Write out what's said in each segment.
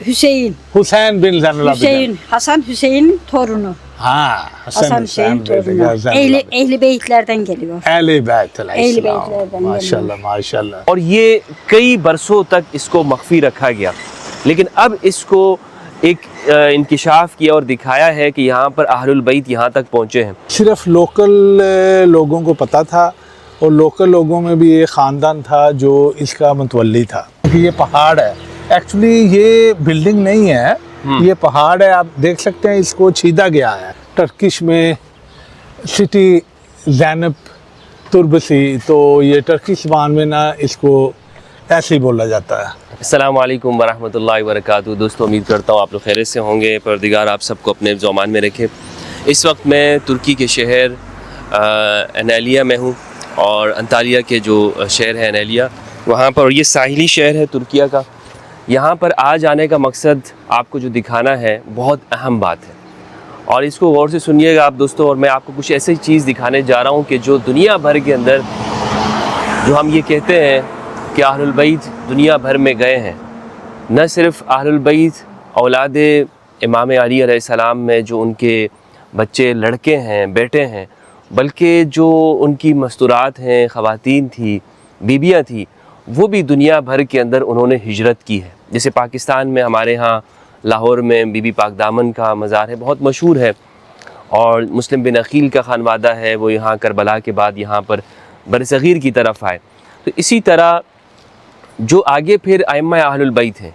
Hüseyin. Hüseyin bin Zeynel Abidin. Hüseyin. Hasan Hüseyin'in torunu. Ha, Hasan Hüseyin torunu. Ehli Beytlerden geliyor. Ehli Beytlerden गeliyor. माशाल्लाह। और ये कई बरसों तक इसको मख्फी रखा गया, लेकिन अब इसको एक इंकिशाफ किया और दिखाया है कि यहाँ पर अहलुल बैत यहाँ तक पहुँचे हैं। सिर्फ लोकल लोगों को पता था और लोकल लोगों में भी ये ख़ानदान था जो इसका मुतवल्ली था। ये पहाड़ है, एक्चुअली ये बिल्डिंग नहीं है, ये पहाड़ है। आप देख सकते हैं इसको छीदा गया है। टर्किश में सिटी ज़ैनब तुर्बसी, तो ये टर्किश ज़बान में ना इसको ऐसे ही बोला जाता है। अस्सलामु अलैकुम वरहमतुल्लाहि वबरकातुहू। दोस्तों, उम्मीद करता हूँ आप लोग खैरियत से होंगे। परदिगार आप सबको अपने ज़मान में रखे। इस वक्त मैं तुर्की के शहर एनालिया में हूँ और अंतालिया के जो शहर है एनालिया, वहाँ पर, और ये साहिली शहर है तुर्किया का। यहाँ पर आ जाने का मकसद आपको जो दिखाना है बहुत अहम बात है, और इसको गौर से सुनिएगा आप दोस्तों। और मैं आपको कुछ ऐसी चीज़ दिखाने जा रहा हूँ कि जो दुनिया भर के अंदर, जो हम ये कहते हैं कि अहलुल बैत दुनिया भर में गए हैं, न सिर्फ अहलुल बैत औलाद इमाम अली अलैहिस्सलाम में जो उनके बच्चे लड़के हैं, बेटे हैं, बल्कि जो उनकी मस्तूरात हैं, ख़वातीन थी, बीबियाँ थी, वो भी दुनिया भर के अंदर उन्होंने हिजरत की है। जैसे पाकिस्तान में हमारे यहाँ लाहौर में बीबी पाक दामन का मज़ार है, बहुत मशहूर है, और मुस्लिम बिन अकील का खानवादा है, वो यहाँ करबला के बाद यहाँ पर बरसग़ीर की तरफ आए। तो इसी तरह जो आगे फिर अइम्मा अहलुल बैत हैं,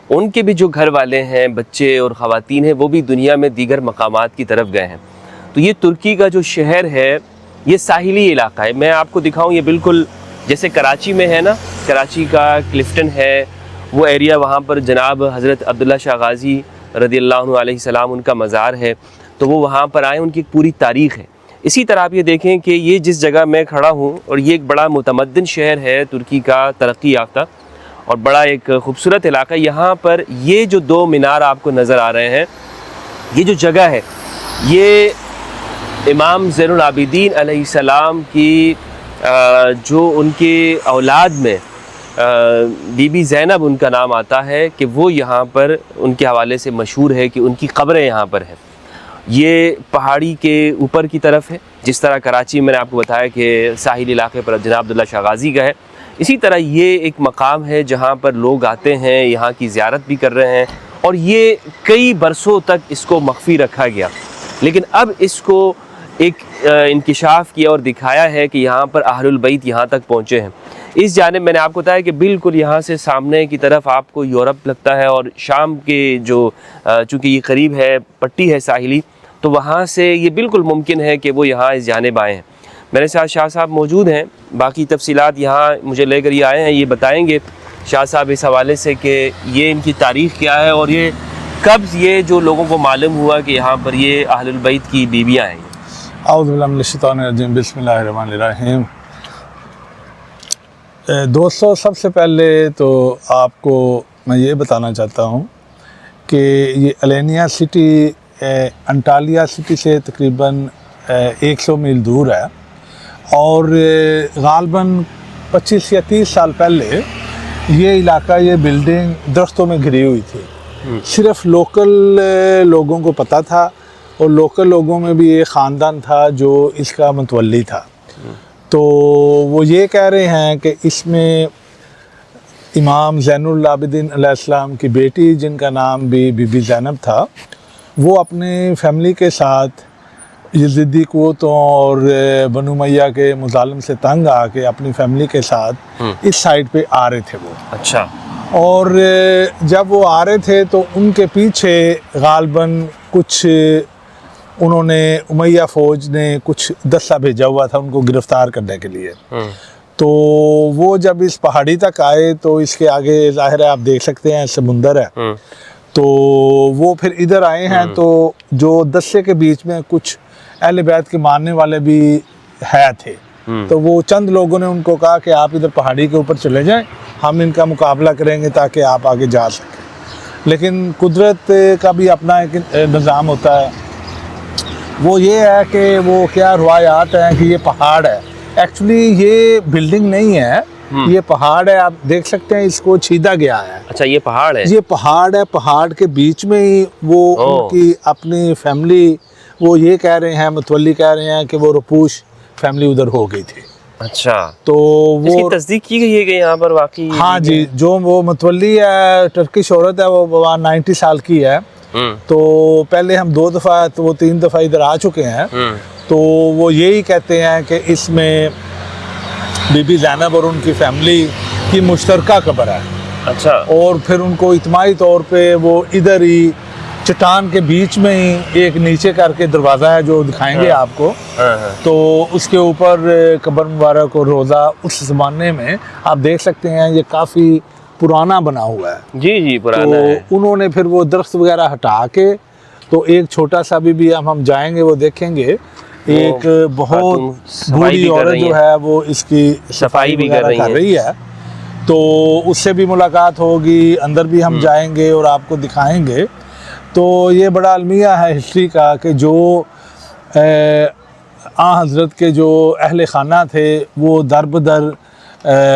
उनके भी जो घर वाले हैं, बच्चे और ख़वातीन हैं, वो भी दुनिया में दीगर मकामात की तरफ गए हैं। तो ये तुर्की का जो शहर है, ये साहिली इलाका है। मैं आपको दिखाऊं, ये बिल्कुल जैसे कराची में है ना, कराची का क्लिफ्टन है वो एरिया, वहाँ पर जनाब हज़रत अब्दुल्ला शाह गाज़ी रज़ियल्लाहु अलैहि सलाम उनका मज़ार है, तो वो वहाँ पर आए, उनकी एक पूरी तारीख़ है। इसी तरह आप ये देखें कि ये जिस जगह मैं खड़ा हूँ, और ये एक बड़ा मुतमद्दिन शहर है तुर्की का, तरक्की याफ्ता और बड़ा एक खूबसूरत इलाका। यहाँ पर ये जो दो मीनार आपको नज़र आ रहे हैं, ये जो जगह है, ये इमाम ज़ैनुल आबिदीन अलैहिस्सलाम की जो उनके औलाद में बीबी ज़ैनब उनका नाम आता है, कि वो यहाँ पर उनके हवाले से मशहूर है कि उनकी क़ब्रें यहाँ पर हैं। ये पहाड़ी के ऊपर की तरफ है, जिस तरह कराची मैंने आपको बताया कि साहिल इलाके पर जनाब अब्दुल्ला शाह गाज़ी का है, इसी तरह ये एक मकाम है जहाँ पर लोग आते हैं, यहाँ की ज़ियारत भी कर रहे हैं। और ये कई बरसों तक इसको मख्फी रखा गया, लेकिन अब इसको एक इंकिशाफ किया और दिखाया है कि यहाँ पर अहलुल बैत यहाँ तक पहुँचे हैं। इस जानिब मैंने आपको बताया कि बिल्कुल यहाँ से सामने की तरफ आपको यूरोप लगता है, और शाम के जो चूँकि ये करीब है, पट्टी है साहिली, तो वहाँ से ये बिल्कुल मुमकिन है कि वो यहाँ इस जानिब आए हैं। मेरे साथ शाह साहब मौजूद हैं, बाकी तफसीलात यहाँ मुझे लेकर ये आए हैं, ये बताएंगे शाह साहब इस हवाले से कि ये इनकी तारीख़ क्या है, और ये कब ये जो लोगों को मालूम हुआ कि यहाँ पर ये अहलुल बैत की बीबियाँ हैं। औज़ु बिल्लाहि मिनश शैतानिर रजीम, बिस्मिल्लाहिर रहमानिर रहीम। दोस्तों, सबसे पहले तो आपको मैं ये बताना चाहता हूँ कि ये एनालिया सिटी अंटालिया सिटी से तकरीबन 100 मील दूर है, और गालबन 25 या 30 साल पहले ये इलाका, ये बिल्डिंग दरख्तों में घिरी हुई थी। सिर्फ लोकल लोगों को पता था, और लोकल लोगों में भी ये ख़ानदान था जो इसका मुतवल्ली था। तो वो ये कह रहे हैं कि इसमें इमाम ज़ैनुल आबिदीन अलैहिस्सलाम की बेटी, जिनका नाम भी बीबी ज़ैनब था, वो अपने फैमिली के साथ यज़ीदी क़ुव्वतों और बनु उमय्या के मुज़ालिम से तंग आके अपनी फैमिली के साथ इस साइड पे आ रहे थे वो। अच्छा। और जब वो आ रहे थे तो उनके पीछे गालबन कुछ उन्होंने उमैया फ़ौज ने कुछ दस्ता भेजा हुआ था उनको गिरफ़्तार करने के लिए। तो वो जब इस पहाड़ी तक आए तो इसके आगे ज़ाहिर है आप देख सकते हैं समुंदर है, तो वो फिर इधर आए हैं। तो जो दस्ते के बीच में कुछ अहले बैत के मानने वाले भी है थे, तो वो चंद लोगों ने उनको कहा कि आप इधर पहाड़ी के ऊपर चले जाएं, हम इनका मुकाबला करेंगे ताकि आप आगे जा सकें। लेकिन कुदरत का भी अपना एक निज़ाम होता है। वो ये है कि वो क्या रवायात हैं कि ये पहाड़ है, एक्चुअली ये बिल्डिंग नहीं है, ये पहाड़ है, आप देख सकते हैं, इसको छीदा गया है। अच्छा, ये पहाड़ है? ये पहाड़ है, पहाड़ के बीच में ही वो उनकी अपनी फैमिली, वो ये कह रहे हैं, मुतवल्ली कह रहे हैं कि वो रुपूश फैमिली उधर हो गई थी। अच्छा, तो वो इसकी तस्दीक की गई है कि यहाँ पर वाकई? हाँ जी, जो वो मुतवल्ली है, टर्किश औरत है, वो 90 साल की है। तो पहले हम 2 दफ़ा, तो वो 3 दफ़ा इधर आ चुके हैं। तो वो यही कहते हैं कि इसमें बीबी ज़ैनब और उनकी फैमिली की मुश्तरका कब्र है। अच्छा। और फिर उनको इज्तिमाई तौर पे वो इधर ही चट्टान के बीच में ही एक नीचे करके दरवाज़ा है जो दिखाएंगे आपको। तो उसके ऊपर कब्र मुबारक और रोज़ा उस ज़माने में आप देख सकते हैं, ये काफ़ी पुराना बना हुआ है। जी जी, पुराना तो है। उन्होंने फिर वो दरख्त वगैरह हटा के, तो एक छोटा सा भी हम जाएंगे, वो देखेंगे एक बहुत बूढ़ी औरत जो है वो इसकी सफाई भी कर रही है। तो उससे भी मुलाकात होगी, अंदर भी हम जाएंगे और आपको दिखाएंगे। तो ये बड़ा अलमिया है हिस्ट्री का कि जो हज़रत के जो अहले खाना थे वो दर बदर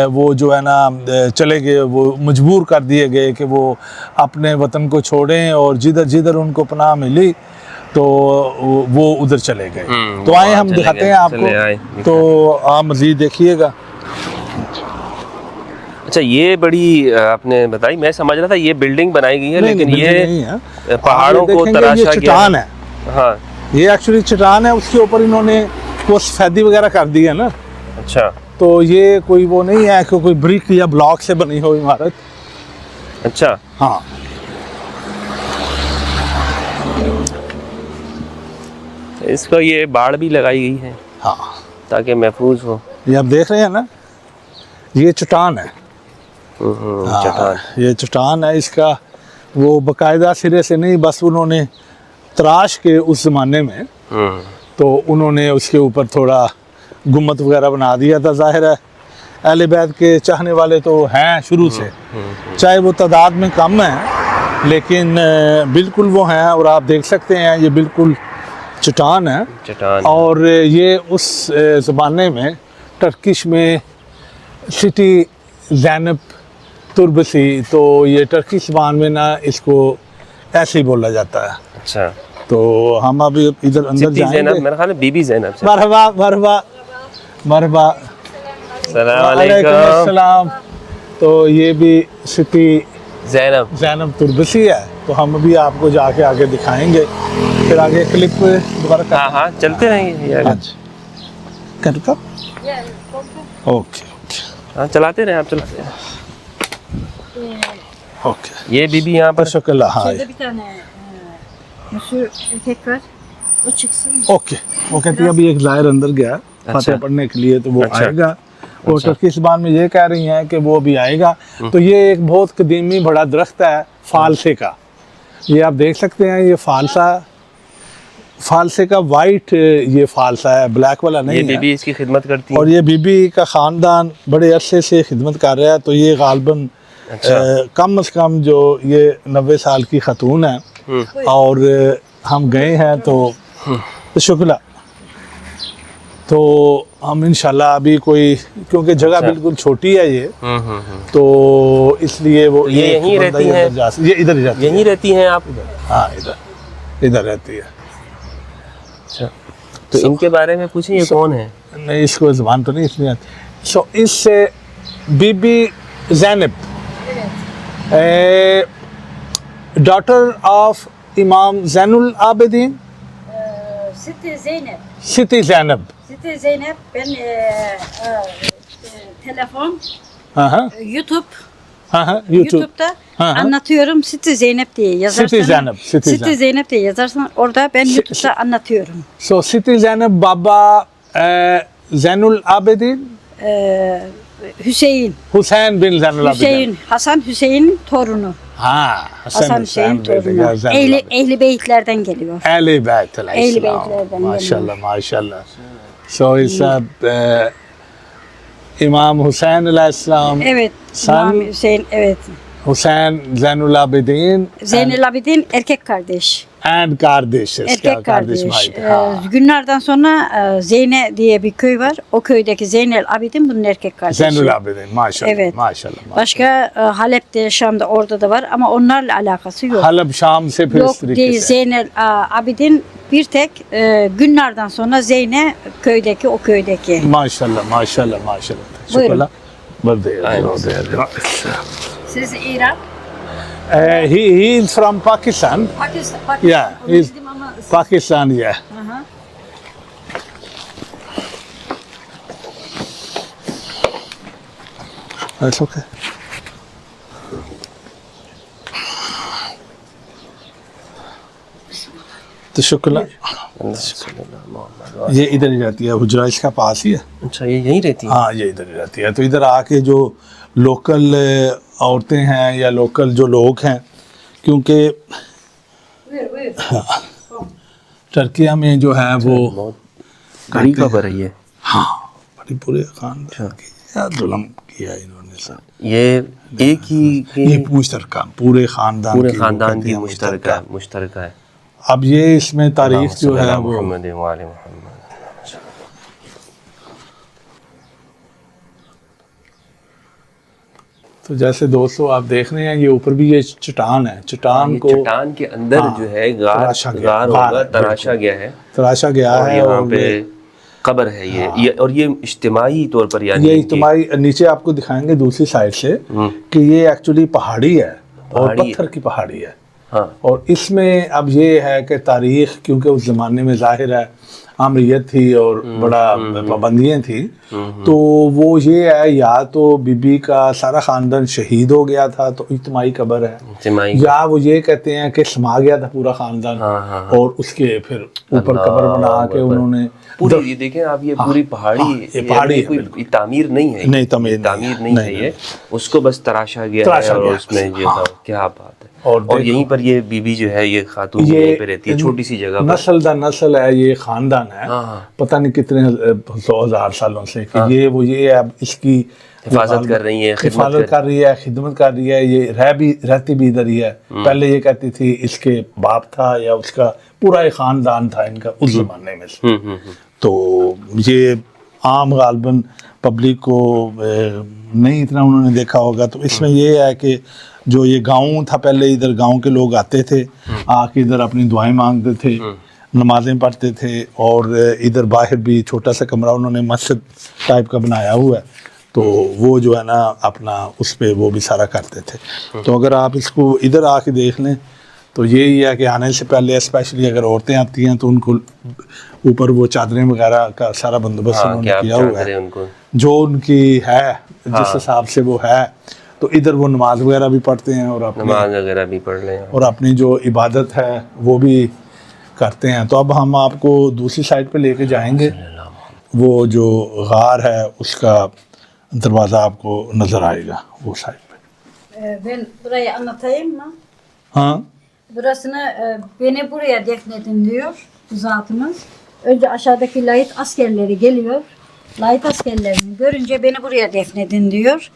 वो जो है ना चले गए, वो मजबूर कर दिए गए कि वो अपने वतन को छोड़ें, और जिधर जिधर उनको पनाह मिली तो वो उधर चले गए। तो आए हम दिखाते हैं आपको, तो आप मज़ीद देखिएगा। अच्छा, ये बड़ी आपने बताई, मैं समझ रहा था ये बिल्डिंग बनाई गई है, लेकिन ये पहाड़ों को तराशा गया चट्टान है। हाँ, ये एक्चुअली चट्टान है, उसके ऊपर इन्होंने वो सफेदी वगैरह कर दी है ना। अच्छा, तो ये कोई वो नहीं है कि कोई ब्रिक या ब्लॉक से बनी हो इमारत। अच्छा। हाँ, इसको ये बाड़ भी लगाई गई है, हाँ, ताकि महफूज हो। ये आप देख रहे हैं ना, ये चट्टान है। चट्टान, ये चट्टान है, इसका वो बाकायदा सिरे से नहीं, बस उन्होंने तराश के उस ज़माने में तो उन्होंने उसके ऊपर थोड़ा गुम्मत वगैरह बना दिया था। ज़ाहिर है अहले बैत के चाहने वाले तो हैं शुरू से, चाहे वो तादाद में कम है, लेकिन बिल्कुल वो हैं। और आप देख सकते हैं ये बिल्कुल चट्टान है। चट्टान। और ये उस ज़माने में टर्किश में सिटी ज़ैनब तुर्बसी, तो ये टर्किश ज़बान में ना इसको ऐसे ही बोला जाता है। अच्छा, तो हम अभी इधर अंदर जाएंगे। मेरा ख्याल है बीबी ज़ैनब से। मरहबा मरहबा मरहबा, अस्सलाम सलाम। तो ये भी सिटी ज़ैनब तुर्बसी है। तो हम अभी आपको जाके आगे दिखाएंगे, फिर आगे क्लिप दोबारा। हाँ, चलते रहेंगे यार। कर ओके, हाँ, चलाते रहे, आप चलाते रहे। ओके, ये बीबी यहाँ पर शुक्ला। हाँ, Bir tane meşhur erkek var. O çıksın. Okay, वो कहती है अभी एक ज़ाहिर अंदर गया फातिहा पढ़ने के लिए, तो वो आएगा। और टर्की ज़बान में ये कह रही हैं कि वो भी आएगा। तो ये एक बहुत कदीमी बड़ा दरख्त है फालसे का। ये आप देख सकते हैं, ये फालसे का वाइट ये फालसा है, ब्लैक वाला नहीं है। ये बीबी इसकी खिदमत करती है। और ये बीबी का ख़ानदान बड़े अरसे से खिदमत कर रहा है। तो ये गालबन कम से कम जो ये 90 साल की खतून है। और हम गए हैं तो शुक्ला, तो हम इंशाल्लाह अभी कोई, क्योंकि जगह बिल्कुल छोटी है ये, तो इसलिए वो ये यहीं रहती हैं? ये इधर ही रहती है। यहीं रहती हैं आप? हाँ, इधर रहती है। अच्छा, तो इनके बारे में पूछें, ये कौन है? नहीं, इसको ज़बान तो नहीं इसमें आती। सो इससे बीबी ज़ैनब, डॉटर ऑफ इमाम Zainul Abidin, Siti Zeynep. City Zainab. Siti Zeynep. Ben telefon, हाँ, YouTube, YouTube. YouTube'da anlatıyorum. Siti Zeynep diye yazarsan. Siti Zeynep, Siti Siti Zeynep diye yazarsan orada ben YouTube'da anlatıyorum. सो सिटी ज़ैनब बाबा ज़ैनुल आबिदीन Hüseyin. हुसैन बिन Zainul Abidin. Hüseyin. Hasan Hüseyin'in torunu. हाँ, Hasan Hüseyin torunu. Ehli Beytlerden geliyor. Ehli Beyt Ehli Beytlerden माशाल्लाह माशाल्लाह। सो इस इमाम हुसैन अलैहिस्सलाम Evet. Sen- İmam Hüseyin, evet. Hüseyin Zeynul Abidin Zeynel Abidin erkek kardeş. and kardeşiz. Erkek kardeş. Mahit. Ha. Günlerden sonra Zeyne diye bir köy var. O köydeki Zeynel Abidin bunun erkek kardeşi. Zeynul Abidin maşallah. Evet. Maşallah. Başka Halep'te, Şam'da, orada da var ama onlarla alakası yok. Halep Şam se फिर Yok इस तरीके değil. से Zeynel Abidin bir tek günlerden sonra Zeyne köydeki o köydeki. माशाल्लाह माशाल्लाह माशाल्लाह Buyurun. शुक्रिया birthday Siz İran? he is from Pakistan. Pakistan. Yeah, he's Pakistan, yeah. Aha. That's okay. तो शुक्रिया ये इधर ही रहती है हुजरा इसका पास ही है अच्छा, ये यहीं रहती है? हाँ ये इधर ही रहती है तो इधर आके जो लोकल औरतें हैं या लोकल जो लोग हैं क्योंकि टर्किया में जो है वो बहुत कड़ी खबर है ये। हाँ बड़ी पूरे खानदान की यार जुल्म किया इन्होंने सर ये एक ही ये मुश्तरका पूरे खानदान पूरे की वो खानदान कहते की हैं मुश्तरका है। अब ये इसमें तारीख जो है वो मोहम्मद व आले मोहम्मद। तो जैसे दोस्तों आप देख रहे हैं ये ऊपर भी ये चट्टान है चट्टान ये को चट्टान के अंदर हाँ, जो है गार तराशा गया, गार गार होगा, है, तराशा गया है तराशा गया और है यहाँ और पे कब्र है ये और ये इज्तिमाई तौर पर यानी ये कि- इज्तिमाई नीचे आपको दिखाएंगे दूसरी साइड से कि ये एक्चुअली पहाड़ी है और पहाड़ी है। पत्थर की पहाड़ी है हाँ और इसमें अब ये है कि तारीख क्योंकि उस ज़माने में ज़ाहिर है आमरीत थी और बड़ा पाबंदियाँ थी तो वो ये है या तो बीबी का सारा ख़ानदान शहीद हो गया था तो इज्तिमाई कब्र है इज्तिमाई या वो ये कहते हैं कि समा गया था पूरा ख़ानदान हाँ। और उसके फिर ऊपर कब्र बना के उन्होंने पूरी ये देखें आप ये पूरी पहाड़ी ये पहाड़ी है, कोई बिल्कुल। तामीर नहीं है नहीं, तामीर नहीं तामीर है। नहीं नहीं, है ये उसको बस तराशा गया तराशा है और गया है। उसमें ये हाँ। क्या बात है और और देखो- यहीं पर ये बीबी जो है ये खातून यहीं पे रहती है छोटी सी जगह पर। नस्ल दर नस्ल है ये खानदान है हाँ, हाँ। पता नहीं कितने 100,000 सालों से कि ये वो ये अब इसकी हिफाजत कर रही है, खिदमत हिफाजत कर रही है खिदमत कर रही है ये रहती भी इधर ही है पहले ये कहती थी इसके बाप था या उसका पूरा एक खानदान था इनका उस जमाने में से तो ये आम गालबन पब्लिक को नहीं इतना उन्होंने देखा होगा तो इसमें ये है कि जो ये गांव था पहले इधर गांव के लोग आते थे आके इधर अपनी दुआएं मांगते थे नमाजें पढ़ते थे और इधर बाहर भी छोटा सा कमरा उन्होंने मस्जिद टाइप का बनाया हुआ है तो वो जो है ना अपना उस पे वो भी सारा करते थे तो अगर आप इसको इधर आके देख लें तो यही है कि आने से पहले स्पेशली अगर औरतें आती हैं तो उनको ऊपर वो चादरें वगैरह का सारा बंदोबस्त हाँ, उन्होंने क्या किया आप हुआ चादरें है उनको जो उनकी है जिस हिसाब से वो है तो इधर वो नमाज वगैरह भी पढ़ते हैं और अपनी नमाज वगैरह भी पढ़ लें और अपनी जो इबादत है वो भी करते हैं तो अब हम आपको दूसरी साइड पे लेके जाएंगे वो जो गार है उसका दरवाज़ा आपको नज़र आएगा वो साइड पे Ben burayı anlatayım mı? हाँ Burasını beni buraya defnedin diyor zatımız. Önce aşağıdaki layık askerleri geliyor. Layık askerlerini görünce beni buraya defnedin diyor.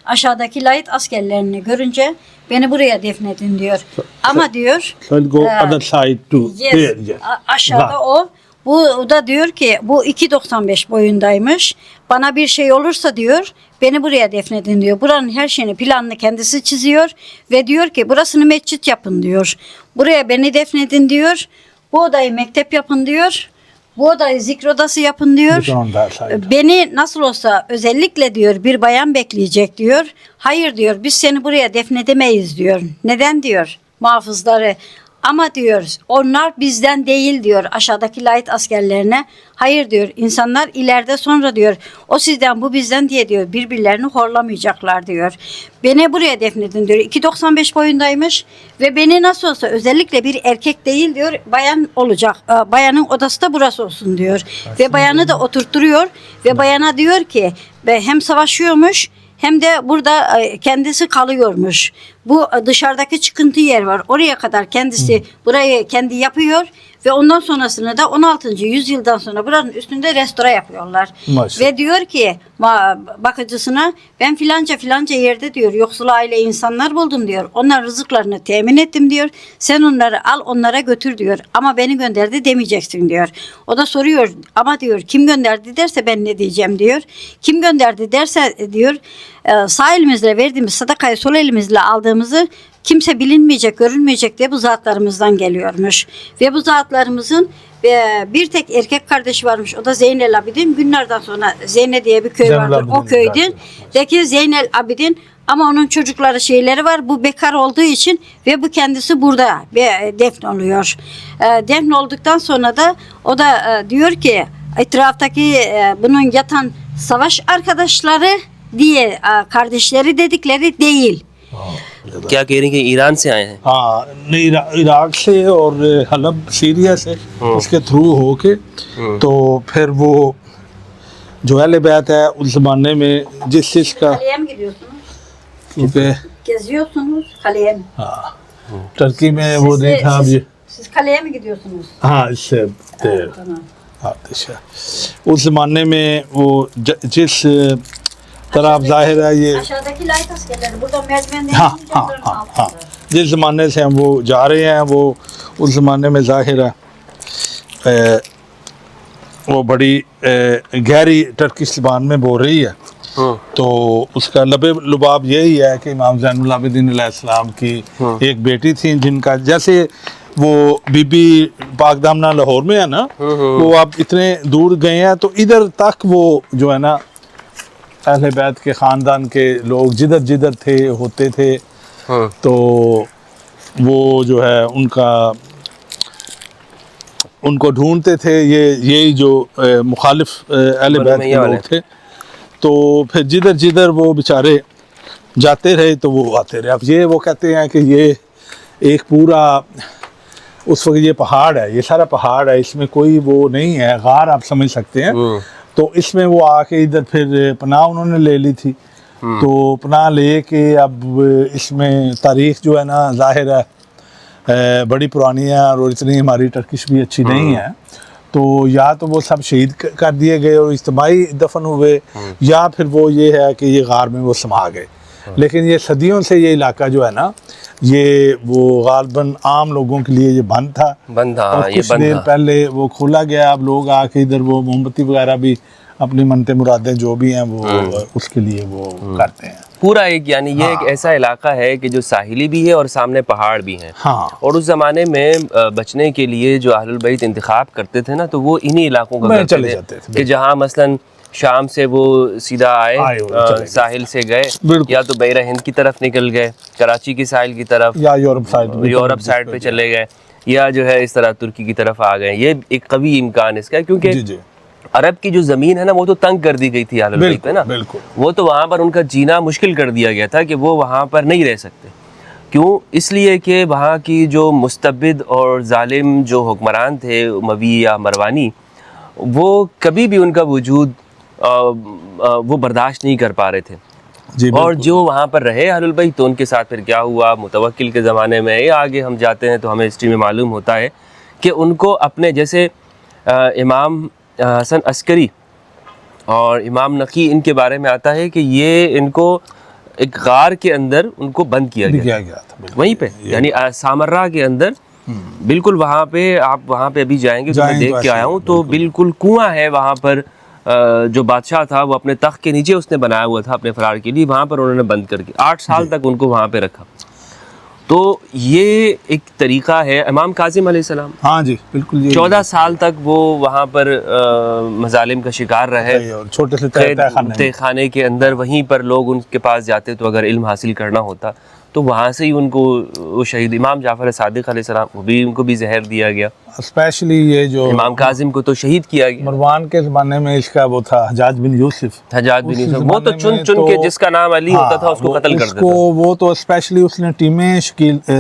Aşağıdaki layık askerlerini görünce beni buraya defnedin diyor. Ama diyor so I'll go other side to there, yes. aşağıda o. Bu da diyor ki bu 2.95 boyundaymış. Bana bir şey olursa diyor beni buraya defnedin diyor. Buranın her şeyini planını kendisi çiziyor ve diyor ki burasını mescit yapın diyor. Buraya beni defnedin diyor. Bu odayı mektep yapın diyor. Bu odayı zikr odası yapın diyor. Look on that side. Beni nasıl olsa özellikle diyor bir bayan bekleyecek diyor. Hayır diyor biz seni buraya defnedemeyiz diyor. Neden diyor muhafızları. Ama diyor onlar bizden değil diyor aşağıdaki layık askerlerine. Hayır diyor insanlar ileride sonra diyor o sizden bu bizden diye diyor birbirlerini horlamayacaklar diyor. Beni buraya defnedin diyor. 2.95 boyundaymış ve beni nasıl olsa özellikle bir erkek değil diyor bayan olacak. Bayanın odası da burası olsun diyor. Ve bayanı da oturtturuyor ve bayana diyor ki hem savaşıyormuş hem de burada kendisi kalıyormuş. Bu dışarıdaki çıkıntı yer var. Oraya kadar kendisi burayı kendi yapıyor ve ondan sonrasını da 16. yüzyıldan sonra buranın üstünde restore yapıyorlar. Maşallah. Ve diyor ki bakıcısına, ben filanca yerde diyor yoksul aile insanlar buldum diyor. Onlar rızıklarını temin ettim diyor. Sen onları al, onlara götür diyor. Ama beni gönderdi demeyeceksin diyor. O da soruyor, ama diyor kim gönderdi derse ben ne diyeceğim diyor. Kim gönderdi derse diyor sağ elimizle verdiğimiz sadakayı sol elimizle aldığımızı kimse bilinmeyecek, görünmeyecek diye bu zatlarımızdan geliyormuş. Ve bu zatlarımızın bir tek erkek kardeşi varmış. O da Zeynel Abidin. Günlerden sonra Zeyne diye bir köy Zeynel vardır. O Abidin köyden deki Zeynel Abidin, ama onun çocukları şeyleri var. Bu bekar olduğu için ve bu kendisi burada defnoluyor. Defnolduktan sonra da o da diyor ki etraftaki bunun yatan savaş arkadaşları diye kardeşleri dedikleri değil. क्या कह रही हैं कि Iran से आए हैं? हाँ नहीं, इराक से और हलब सीरिया से उसके थ्रू होके तो फिर वो जो अहले बैत है उस ज़माने में जिस चीज़ का Kaleye mi gidiyorsunuz? क्योंकि Geziyorsunuz. Kaleye mi? हाँ टर्की में वो नहीं था अब ये Siz kaleye mi gidiyorsunuz? हाँ इससे देर Tamam. हाँ दिशा उस ज़माने में वो जिस तरह अब जाहिर है ये Aşağıdaki layık askerleri burada merdivenden हाँ inince हाँ buranın हाँ altında. हाँ जिस ज़माने से हम वो जा रहे हैं वो उस ज़माने में जाहिर है वो बड़ी गहरी टर्किश ज़बान में बोल रही है। तो उसका लबे लुबाब यही है कि इमाम ज़ैनुल आबिदीन अलैहिस्सलाम की एक बेटी थी जिनका जैसे वो बीबी पाकदामना लाहौर में है ना, वो आप इतने दूर गए हैं तो इधर तक वो जो है ना अहले बैत के ख़ानदान के लोग जिधर जिधर थे होते थे तो वो जो है उनको ढूंढते थे, यही जो मुखालिफ अहले बैत के लोग थे। तो फिर जिधर जिधर वो बेचारे जाते रहे तो वो आते रहे। अब ये वो कहते हैं कि ये एक पूरा उस वक्त ये पहाड़ है, ये सारा पहाड़ है, इसमें कोई वो नहीं है, गार आप समझ सकते हैं। तो इसमें वो आके इधर फिर पनाह उन्होंने ले ली थी। तो पनाह ले के अब इसमें तारीख जो है ना जाहिर है बड़ी पुरानी है और इतनी हमारी टर्किश भी अच्छी नहीं है। तो या तो वो सब शहीद कर दिए गए और इज्तिमाई दफन हुए, या फिर वो ये है कि ये गार में वो समा गए। लेकिन ये सदियों से ये इलाका जो है ना ये वो गालबन आम लोगों के लिए ये बंद था। और ये कुछ बंद देर था। पहले वो खोला गया। अब लोग आके इधर वो मोमबत्ती वगैरह भी अपनी मनते मुरादें जो भी हैं वो उसके लिए वो करते हैं। पूरा एक यानी ये एक ऐसा इलाका है कि जो साहिली भी है और सामने पहाड़ भी हैं। हाँ और उस ज़माने में बचने के लिए जो अहलुल बैत इंतखाब करते थे ना, तो वो इन्हीं इलाकों का में करते चले थे जाते थे। कि जहाँ मसलन शाम से वो सीधा आए हुए चले गए। साहिल से गए, बिल्कुल। या तो बहरा हिंद की तरफ निकल गए, कराची की साहिल की तरफ, या यूरोप साइड यूरोप साइड पे चले गए, या जो है इस तरह तुर्की की तरफ आ गए। ये एक कभी इम्कान इसका, क्योंकि जी जी अरब की जो ज़मीन है ना वो तो तंग कर दी गई थी अहलुल बैत पे ना, बिल्कुल। वो तो वहाँ पर उनका जीना मुश्किल कर दिया गया था कि वो वहाँ पर नहीं रह सकते। क्यों? इसलिए कि वहाँ की जो मुस्तबिद और जालिम जो हुक्मरान थे उमवी या मरवानी, वो कभी भी उनका वजूद वो बर्दाश्त नहीं कर पा रहे थे। जी और जो वहाँ पर रहे अहलुल बैत, तो उनके साथ फिर क्या हुआ मुतवक्किल के ज़माने में, ये आगे हम जाते हैं तो हमें हिस्ट्री में मालूम होता है कि उनको अपने जैसे इमाम हसन अस्करी और इमाम नकी, इनके बारे में आता है कि ये इनको एक गार के अंदर उनको बंद किया गया गया था बिल्कुल। वहीं पे, यानी सामर्रा के अंदर बिल्कुल वहाँ पे, आप वहाँ पे अभी जाएंगे तो मैं देख के आया हूँ, तो बिल्कुल कुआं है वहाँ पर। जो बादशाह था वो अपने तख्त के नीचे उसने बनाया हुआ था अपने फरार के लिए, वहाँ पर उन्होंने बंद करके 8 साल तक उनको वहाँ पे रखा। तो ये एक तरीका है। इमाम कासिम अलैहिस्सलाम, हाँ जी बिल्कुल, 14 साल तक वो वहाँ पर मजालिम का शिकार रहे, और छोटे से तहखाने के अंदर, वहीं पर लोग उनके पास जाते तो अगर इल्म हासिल करना होता तो वहाँ से ही उनको वो शहीद इमाम जाफ़र सादिक अलैहिस्सलाम, वो भी उनको भी जहर दिया गया। स्पेशली ये जो इमाम कासिम को तो शहीद किया गया। मरवान के ज़माने में इसका वो था हजाज बिन यूसुफ, हजाज बिन यूसुफ, वो तो चुन चुन के जिसका नाम अली होता था उसको कत्ल कर देता था। वो तो स्पेशली उसने टीमें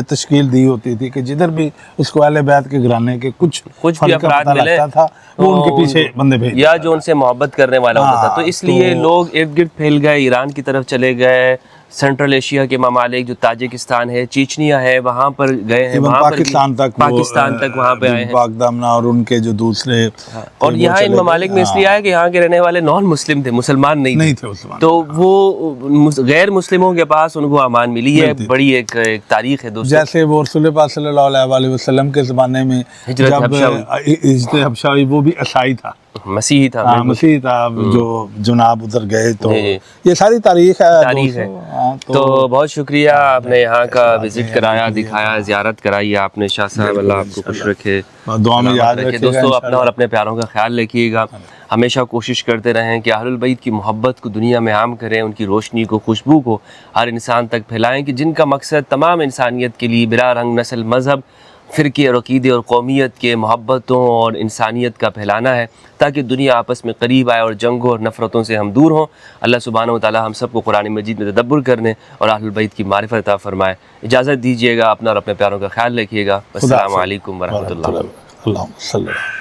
तश्कील दी होती थी कि जिधर भी उसको अहले बैत के घराने के कुछ भी अपराध मिले था वो उनके पीछे बंदे भेज, या जो उनसे मोहब्बत करने वाला होता था। तो इसलिए लोग इर्द गिर्द फैल गए, ईरान की तरफ चले गए, सेंट्रल एशिया के ममालिक, जो ताजिकिस्तान है, चीचनिया है, वहाँ पर गए हैं, इवन वहाँ पाकिस्तान पर तक पाकिस्तान तक वहाँ पे आए हैं। बागदामना और उनके जो दूसरे और वो यहाँ इन चले ममालिक गए। में इसलिए आया कि यहाँ के रहने वाले नॉन मुस्लिम थे, मुसलमान नहीं थे मुसलमान। तो वो गैर मुस्लिमों के पास उनको अमान मिली है। बड़ी एक तारीख है दोस्तों। जैसे वो रसूल पाक सल्लल्लाहु अलैहि वसल्लम के ज़माने में हिजरत जब हबशा हिजरत हबशा हुई, वो भी ईसाई था, मसीही था, हाँ मसीह था, जो जुनाब उधर गए। तो जी। ये सारी तारीख है तारीख है। दोस्तों। हाँ, तो बहुत शुक्रिया, आपने यहाँ का विजिट कराया, दिखाया, ज़ियारत कराई आपने। शाह साहब, अल्लाह आपको खुश रखे, दुआ में याद रखिएगा दोस्तों। अपना इंशाअल्लाह। और अपने प्यारों का ख्याल रखिएगा। हमेशा कोशिश करते रहें कि अहलुल बैत की मोहब्बत को दुनिया में आम करें, उनकी रोशनी को, खुशबू को हर इंसान तक फैलाएं, कि जिनका मकसद तमाम इंसानियत के लिए बिला रंग, नस्ल, मज़हब, फ़िरके और अक़ीदे और कौमियत के मोहब्बतों और इंसानियत का फैलाना है, ताकि दुनिया आपस में करीब आए और जंगों और नफ़रतों से हम दूर हों। अल्लाह सुब्हानहू व तआला हम सबको कुरान मजीद में तदब्बुर करने और अहलुल बैत की मारिफत अता फरमाए। इजाज़त दीजिएगा, अपना और अपने प्यारों का ख्याल रखिएगा। अस्सलामु अलैकुम व रहमतुल्लाह। अल्लाहुम्मा सल्ली।